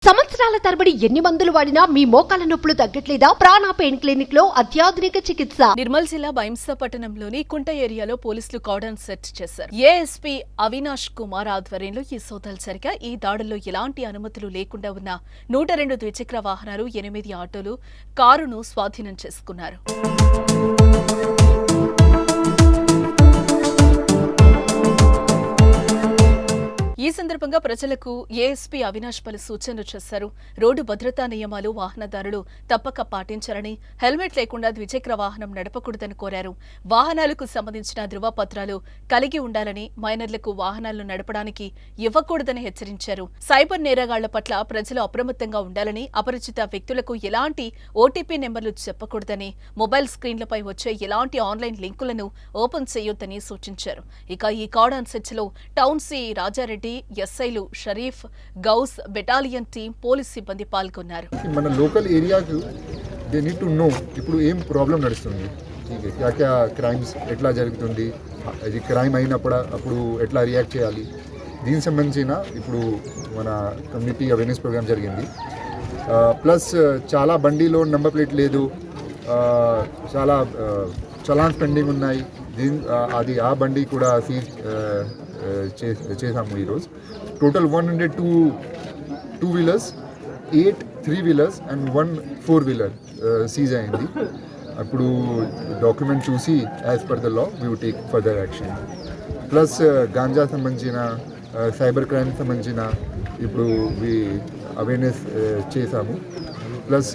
సంవత్సరాల తరబడి ఎన్ని మందులు వాడినా మీ మోకాల నొప్పులు తగ్గట్లేదా? ప్రాణ పెయిన్ క్లినిక్ లో అత్యాధునిక చికిత్స. నిర్మల్ జిల్లా బైంసా పట్టణంలోని కుంట ఏరియాలో పోలీసులు కార్డన్ సెర్చ్ చేశారు. ఏఎస్పీ అవినాష్ కుమార్ ఆధ్వర్యంలో ఈ సోదాలు జరిగా. ఈ దాడుల్లో ఎలాంటి అనుమతులు లేకుండా ఉన్న 102 ద్విచక్ర వాహనాలు, 8 ఆటోలు, కారును స్వాధీనం చేసుకున్నారు. ఈ సందర్భంగా ప్రజలకు ఏఎస్పీ అవినాష్ పలు సూచనలు చేశారు. రోడ్డు భద్రతా నియమాలు వాహనదారులు తప్పక పాటించాలని, హెల్మెట్ లేకుండా ద్విచక్ర వాహనం నడపకూడదని కోరారు. వాహనాలకు సంబంధించిన ధృవపత్రాలు కలిగి ఉండాలని, మైనర్లకు వాహనాలను నడపడానికి ఇవ్వకూడదని హెచ్చరించారు. సైబర్ నేరగాళ్ల పట్ల ప్రజలు అప్రమత్తంగా ఉండాలని, అపరిచిత వ్యక్తులకు ఎలాంటి ఓటీపీ నెంబర్లు చెప్పకూడదని, మొబైల్ స్క్రీన్లపై వచ్చే ఎలాంటి ఆన్లైన్ లింకులను ఓపెన్ చేయొద్దని సూచించారు. ఇక ఈ కార్డన్ సెర్చ్ లో టౌన్ సి రాజారెడ్డి, ఎస్ఐలు Sharif, Ghouse, battalion team, police సిబ్బంది పాల్గొన్నారు. మన లోకల్ ఏరియాకు దే నీడ్ టు నో ఇప్పుడు ఏం ప్రాబ్లం నడుస్తుంది, క్యా క్రైమ్స్ ఎట్లా జరుగుతుంది, అది క్రైమ్ అప్పుడు ఎట్లా రియాక్ట్ చేయాలి, దీనికి సంబంధించిన ఇప్పుడు మన కమ్యూనిటీ అవేర్నెస్ ప్రోగ్రామ్ జరిగింది. ప్లస్ చాలా బండిలో నెంబర్ ప్లేట్ లేదు, చాలా చలాన్స్ పెండింగ్ ఉన్నాయి. అది ఆ బండి కూడా సీజ్ చేసాము ఈరోజు. Total 102 two wheelers, 8 three wheelers and 1 four wheeler seize అయింది. అప్పుడు డాక్యుమెంట్ చూసి as per the law we would take further action. Plus ganja సంబంధించిన, సైబర్ క్రైమ్ సంబంధించిన ఇప్పుడు అవేర్నెస్ చేసాము. प्लस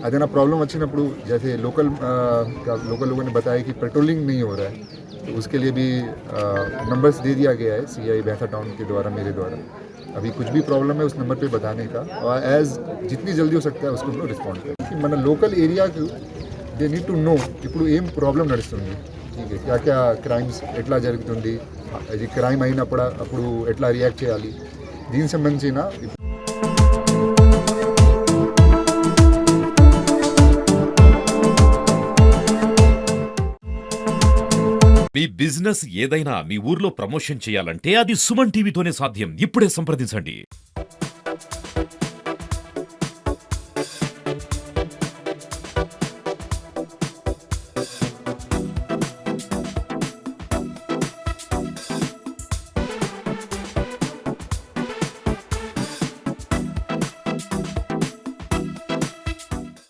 अगर प्रॉब्लम వచ్చినప్పుడు जैसे लोकल लोगों ने बताया कि पेट्रोलिंग नहीं हो रहा है, तो उसके लिए भी नंबर्स दे दिया गया है सीआई भैंसा टाउन के द्वारा, मेरे द्वारा. अभी कुछ भी प्रॉब्लम है उस नंबर पे बताने का, और एज जितनी जल्दी हो सकता है उसको हम लोग रिस्पॉन्ड करें. మన లోకల్ ఏరియాకు దే నీడ్ టు నో ఇప్పుడు ఏం ప్రాబ్లం నడుస్తుంది, క్యా క్రైమ్స్ ఎట్లా జరుగుతుంది, అది క్రైమ్ అప్పుడు ఎట్లా రియాక్ట్ చేయాలి, దీనికి సంబంధించిన మీ బిజినెస్ ఏదైనా మీ ఊర్లో ప్రమోషన్ చేయాలంటే అది సుమన్ టీవీతోనే సాధ్యం. ఇప్పుడే సంప్రదించండి.